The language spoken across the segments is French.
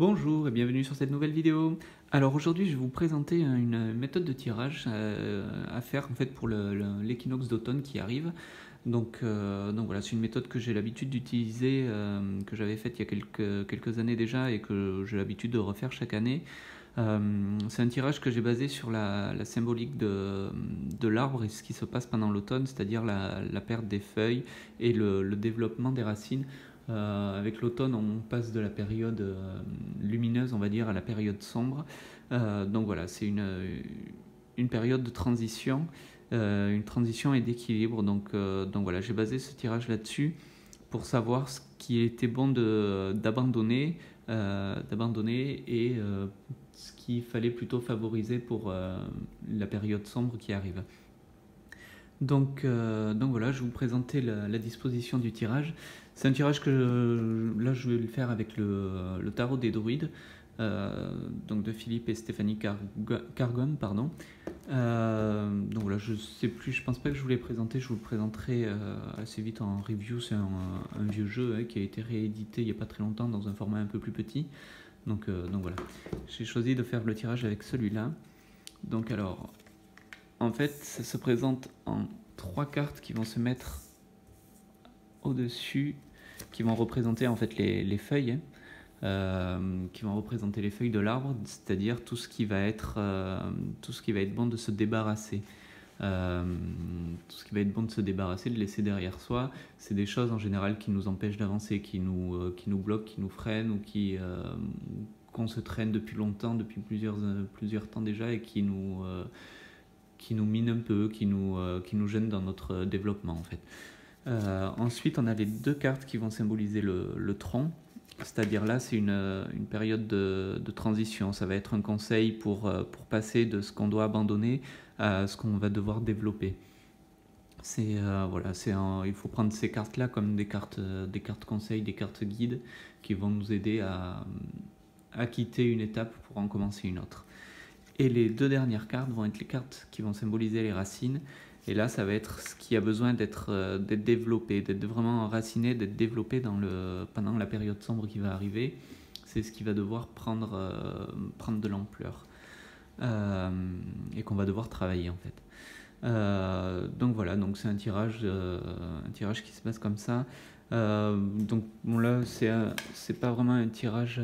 Bonjour et bienvenue sur cette nouvelle vidéo. Alors aujourd'hui je vais vous présenter une méthode de tirage à faire en fait pour l'équinoxe d'automne qui arrive. Donc voilà, c'est une méthode que j'ai l'habitude d'utiliser, que j'avais faite il y a quelques années déjà et que j'ai l'habitude de refaire chaque année. C'est un tirage que j'ai basé sur la symbolique de l'arbre et ce qui se passe pendant l'automne, c'est-à-dire la perte des feuilles et le développement des racines. Avec l'automne, on passe de la période lumineuse, on va dire, à la période sombre. Donc voilà, c'est une période de transition, une transition et d'équilibre. Donc voilà, j'ai basé ce tirage là-dessus pour savoir ce qui était bon d'abandonner et ce qu'il fallait plutôt favoriser pour la période sombre qui arrive. Donc voilà, je vais vous présenter la disposition du tirage. C'est un tirage que là je vais le faire avec le tarot des druides, donc de Philippe et Stéphanie Cargom, pardon. Donc voilà, je sais plus, je pense pas que je vous l'ai présenté, je vous le présenterai assez vite en review. C'est un vieux jeu qui a été réédité il n'y a pas très longtemps dans un format un peu plus petit. Donc voilà, j'ai choisi de faire le tirage avec celui-là. Donc alors, en fait, ça se présente en 3 cartes qui vont se mettre au-dessus, qui vont représenter en fait les feuilles, qui vont représenter les feuilles de l'arbre, c'est-à-dire tout ce qui va être bon de se débarrasser. Tout ce qui va être bon de se débarrasser, de laisser derrière soi, c'est des choses en général qui nous empêchent d'avancer, qui nous bloquent, qui nous freinent ou qu'on se traîne depuis longtemps, depuis plusieurs temps déjà, et qui nous minent un peu, qui nous gênent dans notre développement en fait. Ensuite, on a les 2 cartes qui vont symboliser le tronc, c'est-à-dire là, c'est une période de transition. Ça va être un conseil pour passer de ce qu'on doit abandonner à ce qu'on va devoir développer. Voilà, il faut prendre ces cartes-là comme des cartes conseils, des cartes guides qui vont nous aider à quitter une étape pour en commencer une autre. Et les 2 dernières cartes vont être les cartes qui vont symboliser les racines. Et là, ça va être ce qui a besoin d'être développé, d'être vraiment enraciné, d'être développé pendant la période sombre qui va arriver. C'est ce qui va devoir prendre de l'ampleur et qu'on va devoir travailler en fait. Donc voilà, donc c'est un tirage qui se passe comme ça. Donc bon, là, c'est pas vraiment un tirage.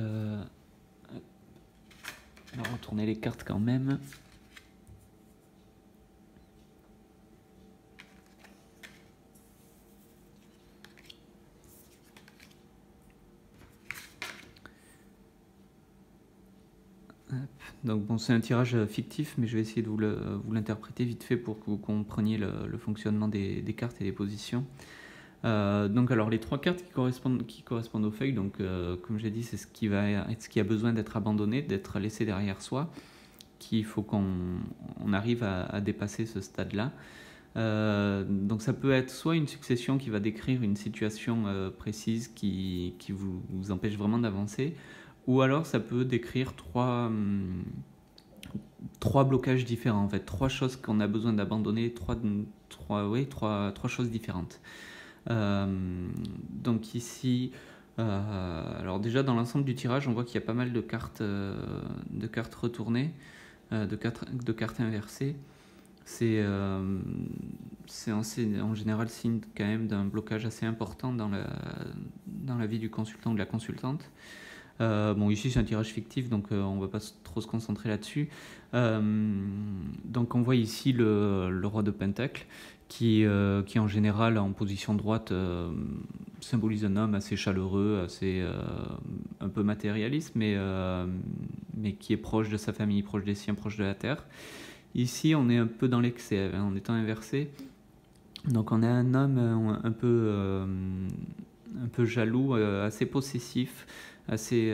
On va retourner les cartes quand même. Donc bon, c'est un tirage fictif, mais je vais essayer de vous l'interpréter vite fait pour que vous compreniez le fonctionnement des cartes et des positions. Donc alors les 3 cartes qui correspondent aux feuilles, donc comme j'ai dit, c'est ce qui a besoin d'être abandonné, d'être laissé derrière soi, qu'il faut qu'on arrive à dépasser ce stade-là. Donc ça peut être soit une succession qui va décrire une situation précise qui vous empêche vraiment d'avancer, ou alors ça peut décrire 3 blocages différents, en fait, 3 choses qu'on a besoin d'abandonner, 3 choses différentes. Donc ici, alors déjà dans l'ensemble du tirage, on voit qu'il y a pas mal de cartes retournées, de cartes inversées. C'est en général signe quand même d'un blocage assez important dans la vie du consultant ou de la consultante. Bon, ici c'est un tirage fictif, donc on va pas trop se concentrer là-dessus. Donc on voit ici le roi de Pentacle qui en général en position droite symbolise un homme assez chaleureux, assez un peu matérialiste, mais qui est proche de sa famille, proche des siens, proche de la terre. Ici on est un peu dans l'excès, en étant inversé. Donc on a un homme un peu jaloux, assez possessif, assez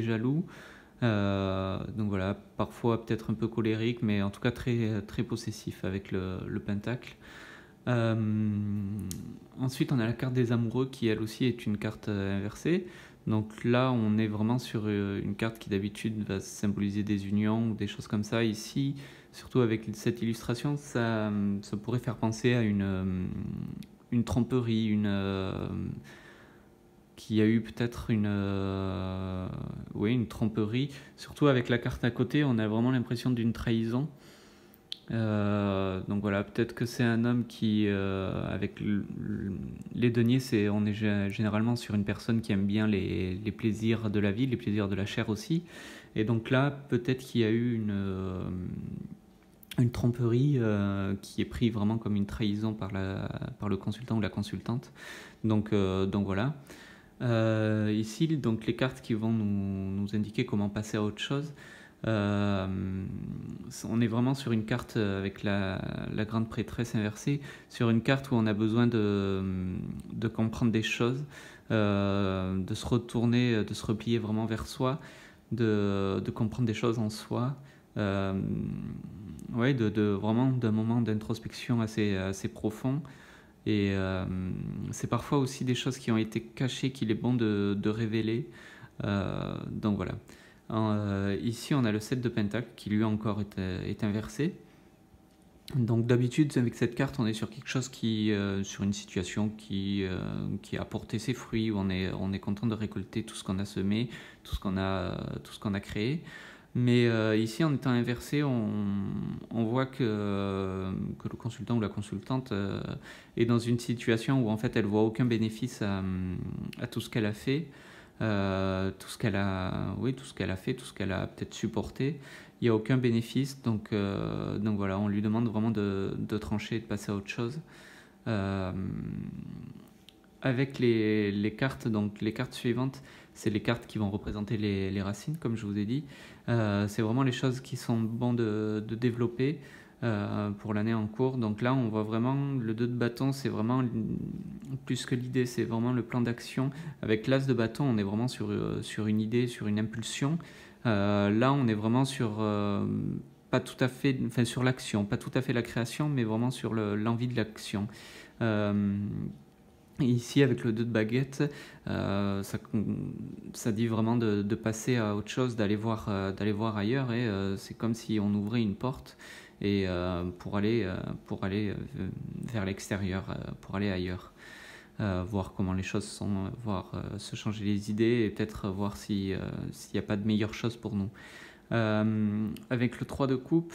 jaloux. Donc voilà, parfois peut-être un peu colérique, mais en tout cas très, très possessif avec le pentacle. Ensuite, on a la carte des amoureux qui elle aussi est une carte inversée. Donc là, on est vraiment sur une carte qui d'habitude va symboliser des unions ou des choses comme ça. Ici, surtout avec cette illustration, ça pourrait faire penser à une tromperie, qu'il y a eu peut-être une tromperie. Surtout avec la carte à côté, on a vraiment l'impression d'une trahison. Donc voilà, peut-être que c'est un homme qui, avec les deniers, on est généralement sur une personne qui aime bien les plaisirs de la vie, les plaisirs de la chair aussi. Et donc là, peut-être qu'il y a eu une tromperie qui est prise vraiment comme une trahison par le consultant ou la consultante. Donc voilà. Ici, donc les cartes qui vont nous indiquer comment passer à autre chose. On est vraiment sur une carte avec la grande prêtresse inversée, sur une carte où on a besoin de comprendre des choses, de se retourner, de se replier vraiment vers soi, de comprendre des choses en soi, vraiment d'un moment d'introspection assez profond. Et c'est parfois aussi des choses qui ont été cachées qu'il est bon de révéler. Donc voilà. Ici, on a le 7 de Pentacle qui lui encore est inversé. Donc d'habitude, avec cette carte, on est sur quelque chose sur une situation qui a porté ses fruits, où on est content de récolter tout ce qu'on a semé, tout ce qu'on a créé. Mais ici, en étant inversé, on voit que le consultant ou la consultante est dans une situation où en fait elle voit aucun bénéfice à tout ce qu'elle a fait, tout ce qu'elle a fait, tout ce qu'elle a peut-être supporté. Il n'y a aucun bénéfice, donc voilà, on lui demande vraiment de trancher et de passer à autre chose. Avec les cartes, donc les cartes suivantes, c'est les cartes qui vont représenter les racines, comme je vous ai dit. C'est vraiment les choses qui sont bonnes de développer pour l'année en cours. Donc là, on voit vraiment le 2 de bâton, c'est vraiment plus que l'idée, c'est vraiment le plan d'action. Avec l'as de bâton, on est vraiment sur une idée, sur une impulsion. Là, on est vraiment sur pas tout à fait, enfin sur l'action, pas tout à fait la création, mais vraiment sur l'envie de l'action. Ici, avec le 2 de baguette, ça dit vraiment de passer à autre chose, d'aller voir ailleurs. Et c'est comme si on ouvrait une porte et pour aller vers l'extérieur, pour aller ailleurs. Voir comment les choses sont, voir se changer les idées et peut-être voir s'il n'y a pas de meilleure chose pour nous. Avec le 3 de coupe,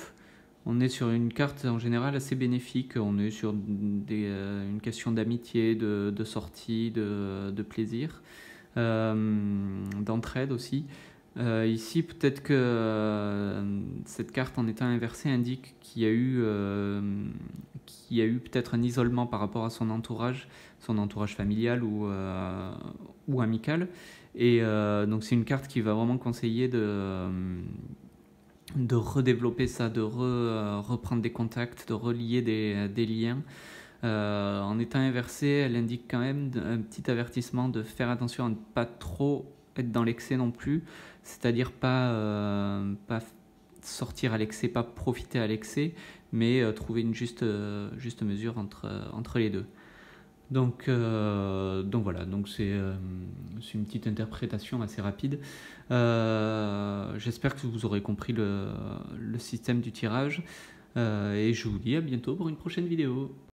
on est sur une carte en général assez bénéfique. On est sur une question d'amitié, de sortie, de plaisir, d'entraide aussi. Ici, peut-être que cette carte, en étant inversée, indique qu'il y a eu peut-être un isolement par rapport à son entourage familial ou amical. Et donc c'est une carte qui va vraiment conseiller de redévelopper ça, de reprendre des contacts, de relier des liens. En étant inversée, elle indique quand même un petit avertissement de faire attention à ne pas trop être dans l'excès non plus, c'est-à-dire pas sortir à l'excès, pas profiter à l'excès, mais trouver une juste mesure entre les deux. Donc voilà, donc c'est une petite interprétation assez rapide. J'espère que vous aurez compris le système du tirage et je vous dis à bientôt pour une prochaine vidéo.